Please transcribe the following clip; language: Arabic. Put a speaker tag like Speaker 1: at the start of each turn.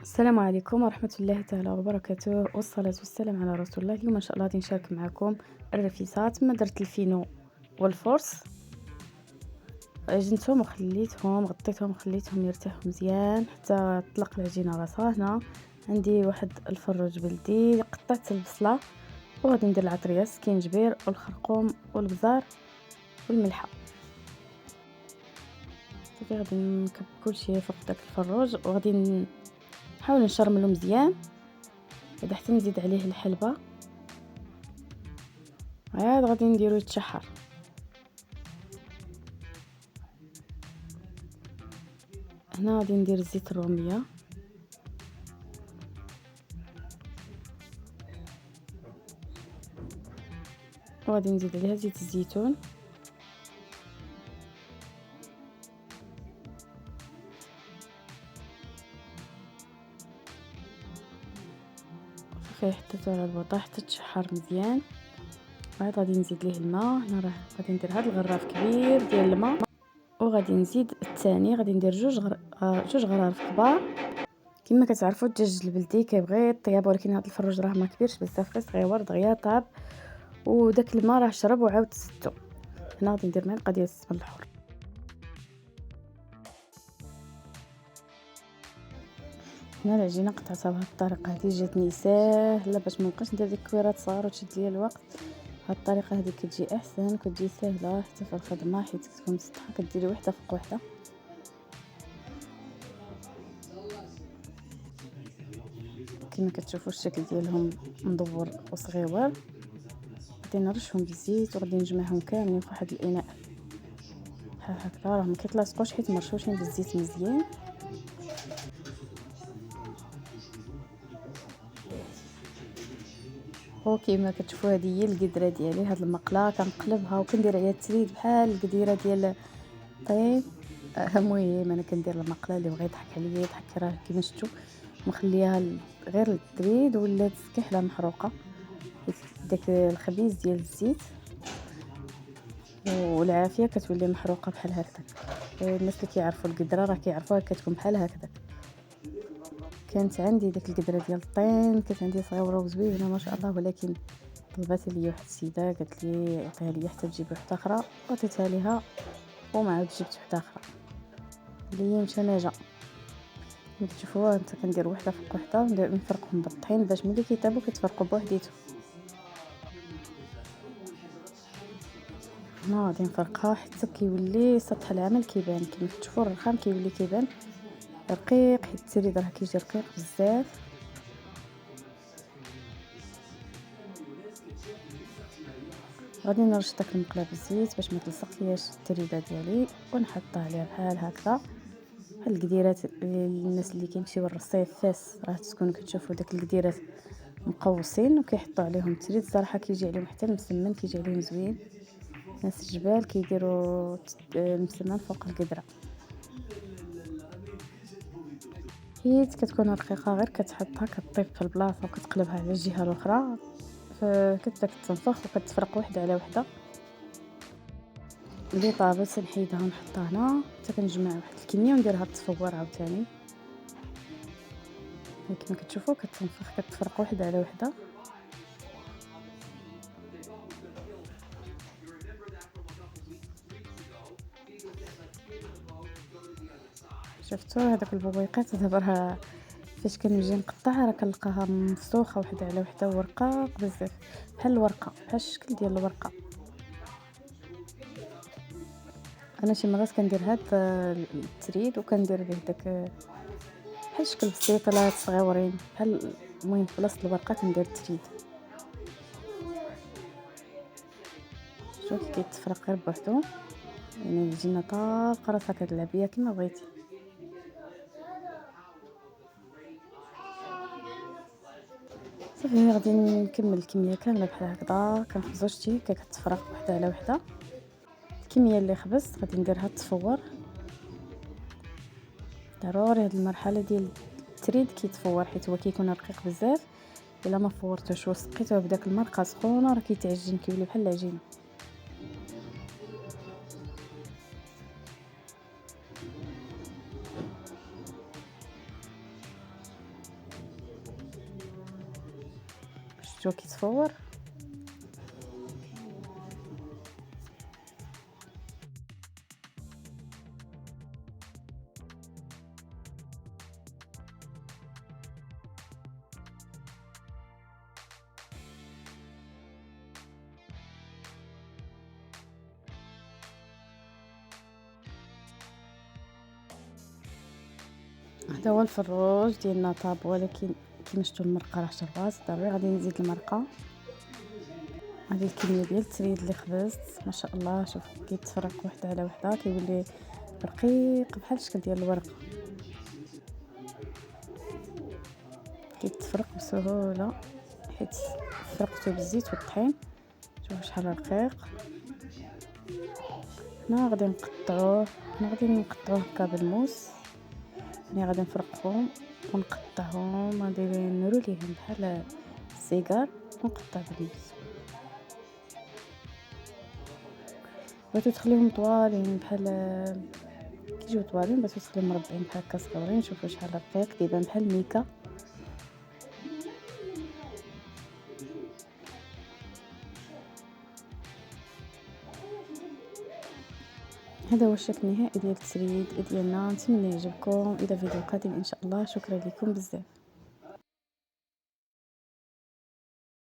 Speaker 1: السلام عليكم ورحمة الله تعالى وبركاته، والصلاة والسلام على رسول الله. اليوم إن شاء الله غادي نشارك معكم الرفيسات. ما درت الفينو والفرص، عجنتهم وخليتهم، غطيتهم وخليتهم يرتاحوا مزيان حتى طلق العجينة راسها. هنا عندي واحد الفروج بلدي، قطعت البصلة وغادي ندير العطرية، السكينجبير والخرقوم والبزار والملحة. صافي غادي نكب كلشي فوق داك الفروج وغادي نحاول نشرملو مزيان بعد حتى نزيد عليه الحلبة، عاد غادي نديرو يتشحر. هنا غادي ندير زيت الرومية وغادي نزيد عليها زيت الزيتون صافي حطيتو على البوطة حتى تشحر مزيان. عاد غادي نزيد ليه الماء. هنا راه غادي ندير هاد الغراف كبير ديال الماء وغادي نزيد الثاني، غادي ندير جوج غراف كبار. كما كتعرفوا الدجاج البلدي كيبغي الطياب، ولكن هاد الفروج راه ما كبيرش بزاف، غير صغيور دغيا طاب وداك الماء راه شرب وعاود زدتو. هنا غادي ندير معلقه ديال السمن الحر. هنا العجينه قطعتها بهاد الطريقه هذه، جاتني ساهله باش ما نبقاش ندير ديك الكويرات صغار وتشد ليا الوقت. هاد الطريقه هذه كتجي احسن، كتجي سهله حتى في الخدمه، حيت كتكون مسطحه كديري وحده فوق وحده. كما كتشوفوا الشكل ديالهم مدور وصغيور. غادي نرشهم بالزيت وغادي نجمعهم كاملين في واحد الاناء بحال هكا، راهم كيتلاصقوش حيت مرشوشين بالزيت مزيان. وكما كتشوفوا هذه هي القدره ديالي، هاد المقله كنقلبها وكندير عليها التريد بحال القديره ديال الطين. المهم انا كندير المقله اللي بغى يضحك عليا يضحك، راه كيما شفتوا مخليها غير التريد ولات كحله محروقه، داك الخبيز ديال الزيت والعافيه كتولي محروقه بحال هكا. الناس اللي كيعرفوا القدره راه كيعرفوها كتكون بحال هكذا. كانت عندي ديك القدره ديال الطين، كانت عندي صغيره وزوينه ما شاء الله، ولكن طلبات لي واحد السيده قالت لي عطيها لي حتى تجيب وحده اخرى، عطيتها ليها وما عاد جبت وحده اخرى اللي هي متناجه. كما كتشوفوا انت كندير وحده فوق وحده ونفرقهم بالطحين باش ملي كيطيبوا كيتفرقوا بوحديتهم. هنا غادي نفرقها حتى كيولي سطح العمل كيبان، كما كتشوفوا الرخام كيولي كيبان رقيق، حيت التريد راه كيجي رقيق بزاف. غادي نرش داك المقله بالزيت باش ما تلصق لياش التريده ديالي ونحطها عليها بحال هكذا، بحال القديرات الناس اللي كيمشيو للصيف فاس راه تكونوا كتشوفوا داك القديرات مقوسين وكيحطوا عليهم التريد. صراحه كيجي عليهم حتى المسمن، كيجي عليهم زوين. ناس الجبال كيديروا المسمن فوق القدره حيت كتكون رقيقه، غير كتحطها كطيب في البلاصه وكتقلبها على الجهه الاخرى فكتبدا كتنفخ وكتفرق وحده على وحده. اللي طابت نحيدها ونحطها هنا حتى كنجمع واحد الكميه ونديرها تصفور عاوتاني. كما كتشوفوا كتنفخ كتفرق وحده على وحده. شفتوا هذاك البويقات دابا راه فاش كنجي نقطع راه كنلقاها مفسوخه وحده على وحده ورقاق بزاف، بحال الورقه، بحال الشكل ديال الورقه. انا شي مرات كندير هاد التريد وكندير به داك بحال شكل بسيطلات صغيورين بحال، المهم في بلاصه الورقه كندير التريد. شوف كيتفرق غير بوحدو، يعني يجينا طالقه راسها كتلعب بيا كما بغيتي. صافي غادي نكمل الكميه كامله بحال هكذا، كنخبزو شتي كتفرق وحده على وحده. الكميه اللي خبزت غادي نديرها تصفور. ضروري هاد المرحله ديال التريد كيتفور حيت هو كيكون رقيق بزاف. الا ما فورتوش وسقيتوه بداك المرقه سخونه راه كيتعجن كيولي بحال العجين. شفتوا كي تصفور. هذا هو الفروج ديالنا طاب، ولكن كيما شفتوا المرقه راه شربات ضروري غادي نزيد المرقه. هذه الكميه ديال التريد اللي خبزت ما شاء الله. شوف كيتفرق وحده على وحده، كيولي رقيق بحال الشكل ديال الورقه، كيتفرق بسهوله حيت فرقته بالزيت والطحين. شوفوا شحال رقيق. هنا غادي نقطعوه، هكا بالموس. يعني غادي نفرقهم ونقطعهم، غادي نديرو ليهم بحال السيجار ونقطع بالموس. بغيتو تخليهم طوالين بحال كيجيو طوالين، بغيتو تخليهم مربعين بحال هكا صغيورين. شوفوا شحال رقيق، كيبان بحال الميكا. هذا هو الشكل النهائي ديال التريد ديالنا. نتمنى يعجبكم. الى فيديو قادم ان شاء الله. شكرا لكم بزاف.